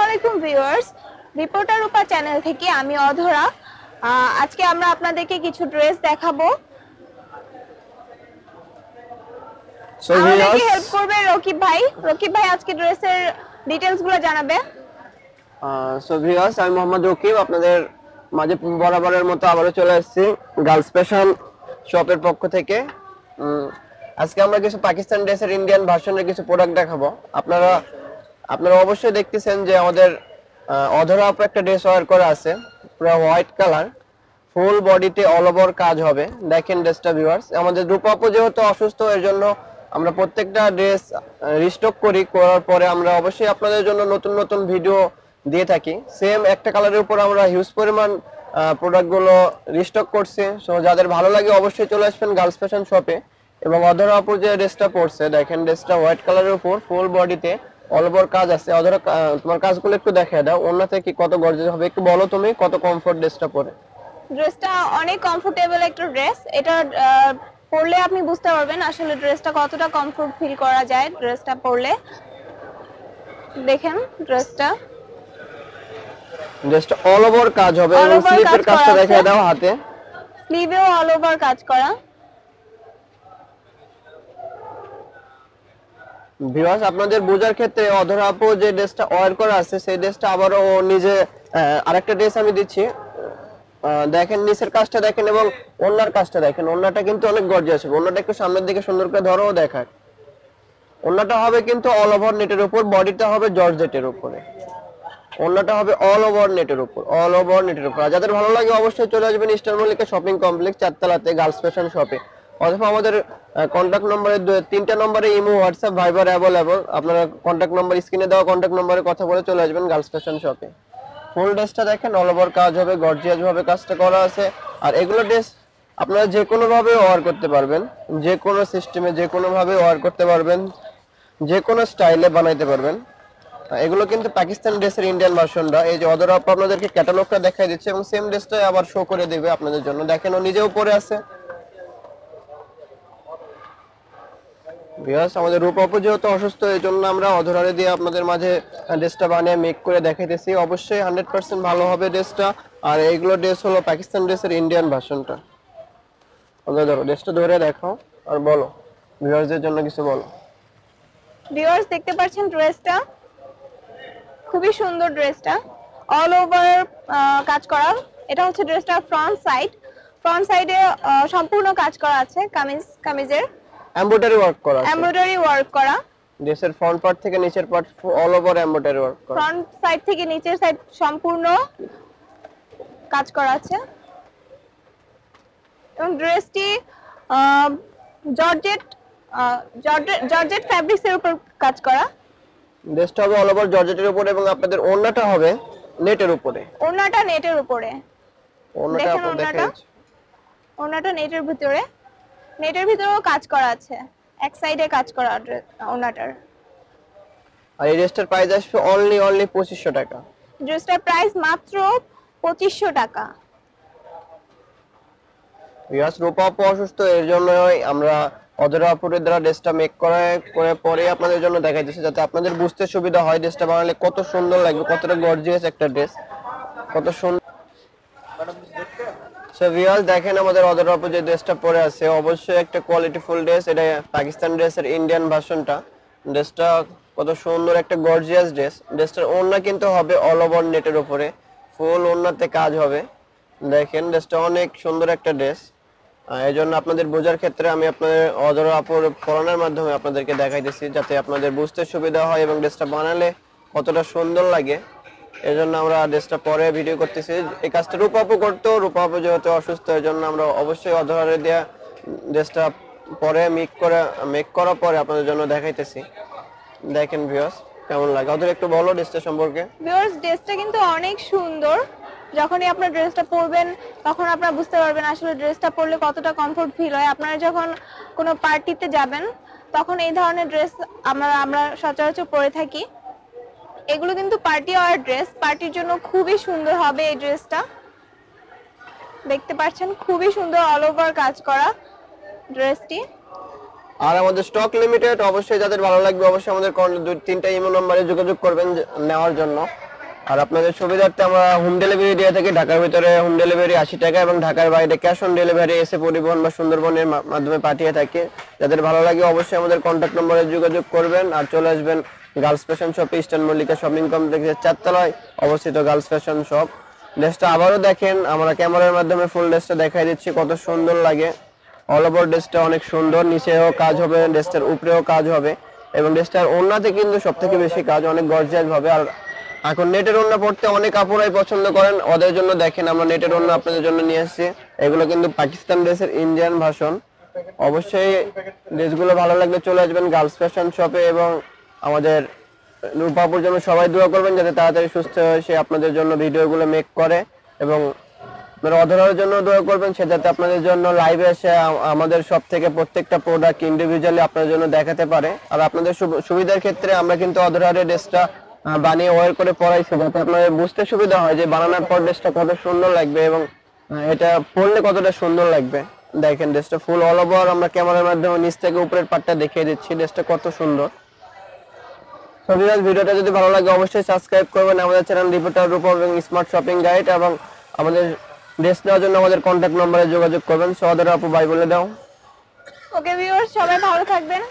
আলাইকুম viewers, reporter রূপা channel থেকে আমি অধরা। আজকে আমরা আপনাদেরকে কিছু ড্রেস দেখাবো। আমাদেরকে হেল্প করবে রকিব ভাই। রকিব ভাই আজকে ড্রেসের ডিটেইলস গুলো জানাবে। সো ভিউয়ার্স, আমি মোহাম্মদ রকিব আপনাদের মাঝে বরাবরের মতো আবারও চলে আসছি গার্লস ফ্যাশন শপের পক্ষ থেকে। আজকে আমরা কিছু পাকিস্তান ড্রেসের ইন্ডিয়ান ভার্সনের কিছু প্রোডাক্ট দেখাবো। আপনারা অবশ্যই দেখতেছেন যে আমাদের অধরা আপু একটা ড্রেস ওয়্যার করা আছে, পুরো হোয়াইট কালার, ফুল বডিতে অল ওভার কাজ হবে। দেখেন ড্রেসটা ভিউয়ার্স। আমাদের রূপা আপু যেহেতু অসুস্থ, এর জন্য আমরা প্রত্যেকটা ড্রেস রিস্টক করার পরে আমরা অবশ্যই আপনাদের জন্য নতুন নতুন ভিডিও দিয়ে থাকি। সেম একটা কালারের উপর আমরা হিউজ পরিমাণ প্রোডাক্টগুলো রিস্টক করছি। সো যাদের ভালো লাগে অবশ্যই চলে আসবেন গার্লস ফ্যাশন শপে। এবং অধরা আপু যে ড্রেসটা পরছে, দেখেন ড্রেসটা হোয়াইট কালারের উপর ফুল বডিতে অল ওভার কাজ আছে। অধরা, তোমার কাজগুলো একটু দেখিয়ে দাও, ওন্নাতে কি কত গর্জিয়াস হবে একটু বলো তুমি, কত কমফোর্ট ড্রেসটা পরে। ড্রেসটা অনেক কমফোর্টেবল একটা ড্রেস। এটা পরলে আপনি বুঝতে পারবেন আসলে ড্রেসটা কতটা কমফোর্ট ফিল করা যায় ড্রেসটা পরলে। দেখেন ড্রেসটা অল ওভার কাজ হবে এবং স্লিভের কাজটা দেখিয়ে দাও, হাতে স্লিভেও অল ওভার কাজ করা। ভিউয়ার্স, আপনাদের বোঝার ক্ষেত্রে অধরা আপু যে ড্রেসটা ওয়্যার করা আছে সেই ড্রেসটা আবারও ও নিজে আরেকটা ড্রেস আমি দিচ্ছি। দেখেন নিচের কাজটা দেখেন এবং ওন্নার কাজটা দেখেন। ওন্নাটা কিন্তু অনেক গর্জিয়াস হবে। ওন্নাটা একটু সামনের দিকে সুন্দর করে ধরো ও দেখায়। ওন্নাটা হবে কিন্তু অল ওভার নেটের উপর, বডিটা হবে জর্জেটের উপরে। ওন্নাটা হবে অল ওভার নেটের উপর, অল ওভার নেটের উপর। যাদের ভালো লাগে অবশ্যই চলে আসবেন ইস্টার মল্লিকা শপিং কমপ্লেক্স, চারতলাতে গার্লস ফ্যাশন শপে। অথবা আমাদের কন্ট্যাক্ট নম্বরে তিনটা নম্বরে ইমো, হোয়াটসঅ্যাপ, ভাইবার অ্যাভেলেবল। আপনারা কন্ট্যাক্ট নম্বর স্ক্রিনে দেওয়া কন্ট্যাক্ট নম্বরে কথা বলে চলে আসবেন গার্লস ফ্যাশন শপে। ফুল ড্রেসটা দেখেন অল ওভার কাজ হবে, গর্জিয়াস ভাবে কাজটা করা আছে। আর এগুলো ড্রেস আপনারা যে কোনো ভাবে ওয়্যার করতে পারবেন, যে কোনো সিস্টেমে যে কোনো ভাবে ওয়্যার করতে পারবেন, যে কোনো স্টাইলে বানাইতে পারবেন। এগুলো কিন্তু পাকিস্তান ড্রেসের ইন্ডিয়ান ভার্সনটা। এই যে অধরা আপু আপনাদেরকে ক্যাটালগটা দেখাই দিচ্ছে এবং সেম ড্রেসটাই আবার শো করে দেবে আপনাদের জন্য। দেখেন ও নিজেও পরে আছে। ভিউয়ার্স, আমাদের রূপা আপু যেহেতু অসুস্থ, এই জন্য আমরা অধরারে দিয়ে আপনাদের মাঝে ড্রেসটা বানিয়ে মেক করে দেখাইতেছি। অবশ্যই 100% ভালো হবে ড্রেসটা। আর এইগুলো ড্রেস হলো পাকিস্তান ড্রেসের ইন্ডিয়ান ভার্সনটা। ধরো ড্রেসটা ধরে দেখাও আর বলো, ভিউয়ার্সদের জন্য কিছু বলো। ভিউয়ার্স দেখতে পাচ্ছেন ড্রেসটা খুবই সুন্দর। ড্রেসটা অল ওভার কাজ করা। এটা হচ্ছে ড্রেসটা ফ্রন্ট সাইডে সম্পূর্ণ কাজ করা আছে। কামিজের এমব্রয়ডারি ওয়ার্ক করা আছে। এমব্রয়ডারি ওয়ার্ক করা। ড্রেসের ফ্রন্ট পার্ট থেকে নিচের part all over embroidery work করা। ফ্রন্ট সাইড থেকে নিচের সাইড সম্পূর্ণ কাজ করা আছে। এবং ড্রেসটি জর্জেট ফ্যাব্রিক্সের উপর কাজ করা। ড্রেসটা হবে অল ওভার জর্জেটের উপরে এবং আপনাদের ওড়নাটা হবে নেটের উপরে। ওড়নাটা নেটের উপরে। ওড়নাটা আপনি দেখেন, ওড়নাটা নেটের ভিতরেও কাজ করা আছে। এক সাইডে কাজ করা ওড়নাটার। আর এই ড্রেসটার প্রাইস আসবে অনলি 2500 টাকা। ড্রেসটার প্রাইস মাত্র 2500 টাকা। ভিউয়ার্স, রূপা আপু অসুস্থ, এর জন্যই আমরা অধরা আপুর দ্বারা ড্রেসটা মেক করে পরে আপনাদের জন্য দেখাইতেছি, যাতে আপনাদের বুঝতে সুবিধা হয় ড্রেসটা বানালে কত সুন্দর লাগবে, কতটা গর্জিয়াস একটা ড্রেস, কত সুন্দর। সো ভিউয়ার্স দেখেন আমাদের অধরা আপু যে ড্রেসটা পরে আছে অবশ্যই একটা কোয়ালিটিফুল ড্রেস। এটা পাকিস্তান ড্রেসের ইন্ডিয়ান ভার্সনটা। ড্রেসটা কত সুন্দর একটা গর্জিয়াস ড্রেস। ড্রেসটার ওড়না কিন্তু হবে অল ওভার নেটের উপরে, ফুল ওড়নাতে কাজ হবে। দেখেন ড্রেসটা অনেক সুন্দর একটা ড্রেস। এই জন্য আপনাদের বোঝার ক্ষেত্রে আমি আপনাদের অধরা আপুর পরনের মাধ্যমে আপনাদেরকে দেখাইতেছি, যাতে আপনাদের বুঝতে সুবিধা হয় এবং ড্রেসটা বানালে কতটা সুন্দর লাগে। এই জন্য আমরা ড্রেসটা পরে ভিডিও করতেছি। এই কাজটা রূপা আপু করতো, রূপা আপু যেহেতু অসুস্থ, এই জন্য আমরা অবশ্যই অধরারে দিয়ে ড্রেসটা পরে মেক করার পরে আপনাদের জন্য দেখাইতেছি। দেখেন ভিউয়ার্স কেমন লাগে। অধরা একটু বলো ড্রেসটা সম্পর্কে। ভিউয়ার্স ড্রেসটা কিন্তু অনেক সুন্দর। যখনই আপনার ড্রেসটা পরবেন তখন আপনারা বুঝতে পারবেন আসলে ড্রেসটা পরলে কতটা কমফোর্ট ফিল হয়। আপনারা যখন কোনো পার্টিতে যাবেন তখন এই ধরনের ড্রেস আমরা সচরাচর পরে থাকি। এগুলো কিন্তু পার্টি ওয়্যার ড্রেস, পার্টির জন্য খুবই সুন্দর হবে এই ড্রেসটা। দেখতে পাচ্ছেন খুবই সুন্দর অল ওভার কাজ করা ড্রেসটি। আর আমাদের স্টক লিমিটেড, অবশ্যই যাদের ভালো লাগবে অবশ্যই আমাদের 2-3টা ইমো নম্বরে যোগাযোগ করবেন নেওয়ার জন্য। আর আপনাদের সুবিধার্থে আমরা হোম ডেলিভারি দিয়ে থাকি। ঢাকার ভিতরে হোম ডেলিভারি 80 টাকা এবং ঢাকার বাইরে ক্যাশ অন ডেলিভারি এসে পরিবহন বা সুন্দরবনের মাধ্যমে পাঠিয়ে থাকি। যাদের ভালো লাগে অবশ্যই আমাদের কন্ট্যাক্ট নম্বরে যোগাযোগ করবেন আর চলে আসবেন গার্লস ফ্যাশন শপে, ইস্টার্ন মল্লিকা শপিং কমপ্লেক্সের 4 তলায় অবস্থিত গার্লস ফ্যাশন শপ। ড্রেসটা আবারও দেখেন, আমরা ক্যামেরার মাধ্যমে ফুল ড্রেসটা দেখাই দিচ্ছি, কত সুন্দর লাগে। অল ওভার ড্রেসটা অনেক সুন্দর, নিচেও কাজ হবে, ড্রেসটার উপরেও কাজ হবে এবং ড্রেসটার ওড়নাতে কিন্তু সবথেকে বেশি কাজ, অনেক গর্জিয়াস ভাবে। আর এখন নেটের ওড়না পড়তে অনেক আপুরাই পছন্দ করেন, ওদের জন্য দেখেন আমরা নেটের ওড়না আপনাদের জন্য নিয়ে এসেছি। এগুলো কিন্তু পাকিস্তান ড্রেসের ইন্ডিয়ান ভার্সন। অবশ্যই ড্রেসগুলো ভালো লাগলে চলে আসবেন গার্লস ফ্যাশন শপে এবং আমাদের রূপাপুর জন্য সবাই দোয়া করবেন যাতে তাড়াতাড়ি সুস্থ হয়ে সে আপনাদের জন্য ভিডিওগুলো মেক করে এবং আপনারা অধরার জন্য দোয়া করবেন সে যাতে আপনাদের জন্য লাইভে এসে আমাদের সব থেকে প্রত্যেকটা প্রোডাক্ট ইন্ডিভিজুয়ালি আপনাদের জন্য দেখাতে পারে। আর আপনাদের সুবিধার ক্ষেত্রে আমরা কিন্তু অধরারের ড্রেসটা বানিয়ে ওয়ার করে পরাইছি যাতে আপনাদের বুঝতে সুবিধা হয় যে বানানোর পর ড্রেসটা কত সুন্দর লাগবে এবং এটা পরলে কতটা সুন্দর লাগবে। দেখেন ড্রেসটা ফুল অল ওভার আমরা ক্যামেরার মাধ্যমে নিচ থেকে উপরের পার্টটা দেখিয়ে দিচ্ছি, ড্রেসটা কত সুন্দর। সো ভিউয়ার্স, ভিডিওটা যদি ভালো লাগে অবশ্যই সাবস্ক্রাইব করবেন আমাদের চ্যানেল রিপোর্টার রূপা এবং স্মার্ট শপিং গাইড এবং আমাদের ড্রেস নেওয়ার জন্য আমাদের কন্ট্যাক্ট নম্বরে যোগাযোগ করবেন। সো অধরা আপু বাই বলে দাও। ওকে ভিউয়ার্স, সবাই ভালো থাকবেন।